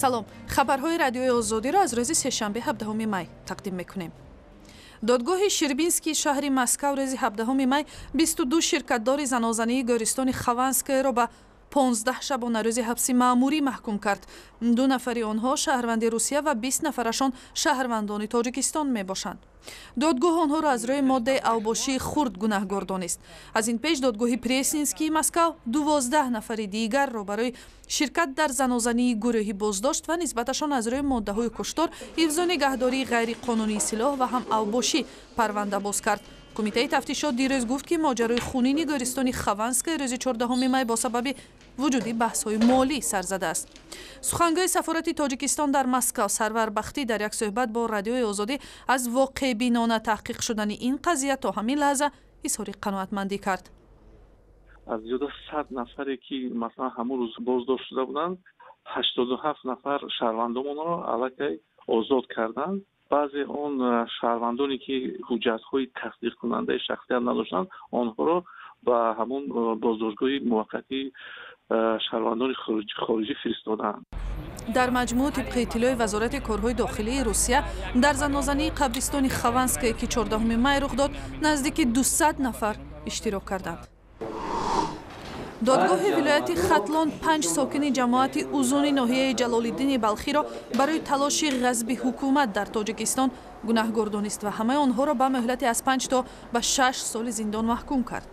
салом, хабарҳои радиои озодиро аз рӯзи сешанбе 17 май тақдим мекунем. додгоҳи ширбинскии шаҳри Маскав рӯзи 17 май 22 ширкатдори занозании гӯристони Хованскаеро ба 15 шабона рӯзи ҳабси маъмурӣ маҳкум кард. 2 нафари онҳо шаҳрванди Русия ва 20 нафарашон шаҳрвандони Тоҷикистон мебошанд. додгоҳ онҳоро аз рӯи моддаи авбошии хурд гунаҳгор донист. аз ин пеш додгоҳи Преснинскии Маскав 12 нафари дигарро барои ширкат дар занозании гурӯҳӣ боздошт ва нисбаташон аз рӯи моддаҳои куштор, ҳифзу нигоҳдории ғайриқонунии силоҳ ва ҳам авбошӣ парванда боз кард. Кумитаи тафтишот дирӯз гуфт, ки моҷарои хунини гӯристони Хованская рӯзи 14 май бо сабаби вуҷуди баҳсҳои молӣ сар задааст. сухангӯи сафорати Тоҷикистон дар Маскав Сарвар Бахтӣ дар як суҳбат бо радиои Озодӣ аз воқеъбинона таҳқиқ шудани ин қазия то ҳамин лаҳза изҳори қаноатмандӣ кард. аз ҷудо 100 нафаре ки масалан ҳамон рӯз боздошт шуда буданд, 87 нафар шаҳрвандонро аллакай озод карданд. баъзе он шаҳрвандоне ки ҳуҷҷатҳои тасдиқкунандаи шахсият надоштанд, онҳоро ба ҳамон боздоштгоҳи муваққатии шаҳрвандони хориҷӣ фиристоданд. дар маҷмӯъ тибқи иттилои вазорати корҳои дохилии Русия дар занозании қабристони Хованская ки 14 май рух дод, наздики 200 нафар иштирок карданд. додгоҳи вилояти Хатлон 5 сокини ҷамоати узуни ноҳияи Ҷалолиддини Балхиро барои талоши ғазби ҳукумат дар Тоҷикистон гунаҳгор донист ва ҳамаи онҳоро ба муҳлати аз 5 то ба 6 соли зиндон маҳкум кард.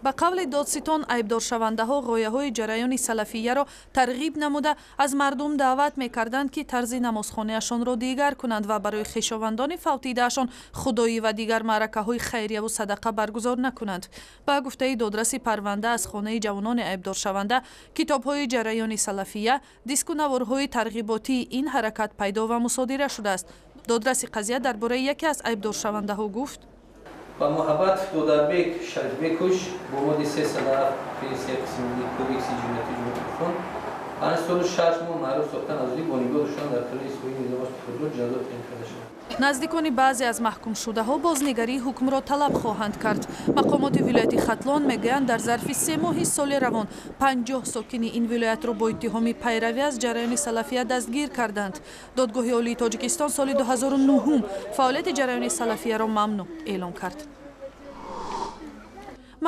ба қавли додситон, айбдоршавандаҳо ғояҳои ҷараёни салафияро тарғиб намуда аз мардум даъват мекарданд, ки тарзи намозхонаашонро дигар кунанд ва барои хешовандони фавтидаашон худоӣ ва дигар маъракаҳои хайрияву садақа баргузор накунанд. ба гуфтаи додраси парванда аз хонаи ҷавонони айбдоршаванда, китобҳои ҷараёни салафия, диску наворҳои тарғиботии ин ҳаракат пайдо ва мусодира шудааст. додраси қазия дар бораи яке аз айбдоршавандаҳо гуфт: با محبت دودربک شریف کش با ماده 3 سال پیسی قسمی کودکسی جنایتی جمهوری آن سال 6 ماه معروف ساختن ازلی با نگاه داشتن در کلی سوی ازدواج خودرو جزا تعیین کرده شد. наздикони баъзе аз маҳкумшудаҳо бознигарии ҳукмро талаб хоҳанд кард. мақомоти вилояти Хатлон мегӯянд, дар зарфи 3 моҳи соли равон 50 сокини ин вилоятро бо иттиҳоми пайравӣ аз ҷараёни салафия дастгир карданд. додгоҳи олии Тоҷикистон соли 2009 фаъолияти ҷараёни салафияро мамнӯъ эълон кард.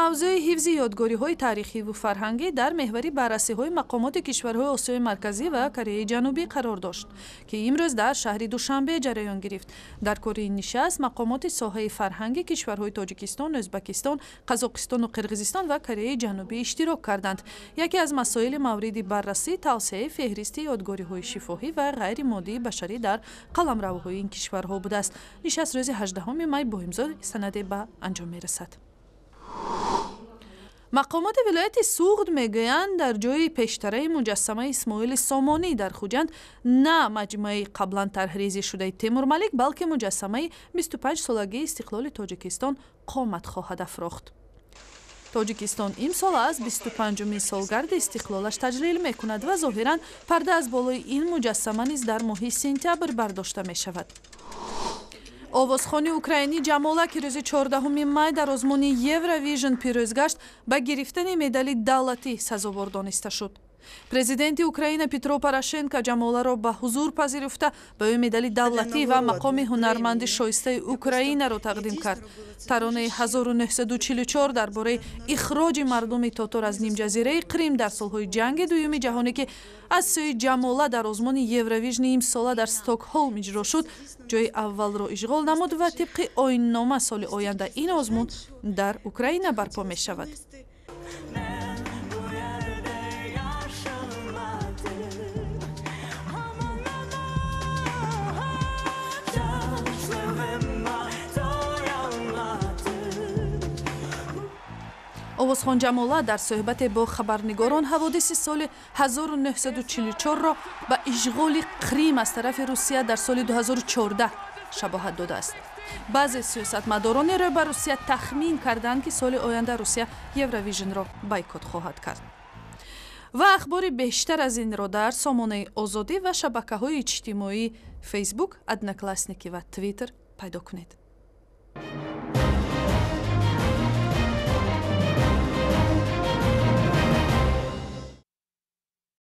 мавзӯи ҳифзи ёдгориҳои таърихиву фарҳангӣ дар меҳвари баррасиҳои мақомоти кишварҳои Осиёи Марказӣ ва Кореяи Ҷанубӣ қарор дошт, ки имрӯз дар шаҳри Душанбе ҷараён гирифт. дар кори ин нишаст мақомоти соҳаи фарҳанги кишварҳои Тоҷикистон, Ӯзбекистон, Қазоқистону Қирғизистон ва Кореяи Ҷанубӣ иштирок карданд. яке аз масоили мавриди баррасӣ тавсеяи феҳристи ёдгориҳои шифоҳӣ ва ғайримоддии башарӣ дар қаламравҳои ин кишварҳо будааст. нишаст рӯзи 18 май бо имзои санаде ба анҷом мерасад. мақомоти вилояти Суғд мегӯянд, дар ҷои пештараи муҷассамаи Исмоили Сомонӣ дар Хуҷанд на маҷмааи қаблан тарҳрезӣ шудаи Темурмалик, балки муҷассамаи 25-солагии истиқлоли Тоҷикистон қомат хоҳад афрохт. Тоҷикистон имсол аз 25-умин солгарди истиқлолаш таҷлил мекунад ва зоҳиран парда аз болои ин муҷассама низ дар моҳи сентябр бардошта мешавад. овозхони украинӣ Ҷамола, ки рӯзи 14 май дар озмуни Евровижн пирӯз гашт, ба гирифтани медали давлатӣ сазовор дониста шуд. президенти Украина Петро Порошенко Ҷамоларо ба ҳузур пазируфта, ба ӯ медали давлатӣ ва мақоми ҳунарманди шоистаи Украинаро тақдим кард. таронаи 1944 дар бораи ихроҷи мардуми Татор аз нимҷазираи Крим дар солҳои ҷанги дуюми ҷаҳонӣ, ки аз сӯи Ҷамола дар озмуни Евровижни имсола дар Стокҳолм иҷро шуд, ҷои аввалро ишғол намуд ва тибқи оиннома соли оянда ин озмун дар Украина барпо мешавад. овозхон Ҷамола дар суҳбате бо хабарнигорон ҳаводиси соли 1944-ро ба ишғоли Крим аз тарафи Русия дар соли 2014 шабоҳат додааст. баъзе сиёсатмадорони рӯ ба Русия тахмин карданд, ки соли оянда Русия Евровижнро бойкот хоҳад кард. ва ахбори бештар аз инро дар сомонаи Озодӣ ва шабакаҳои иҷтимоии Facebook, Одноклассники ва Twitter пайдо кунед.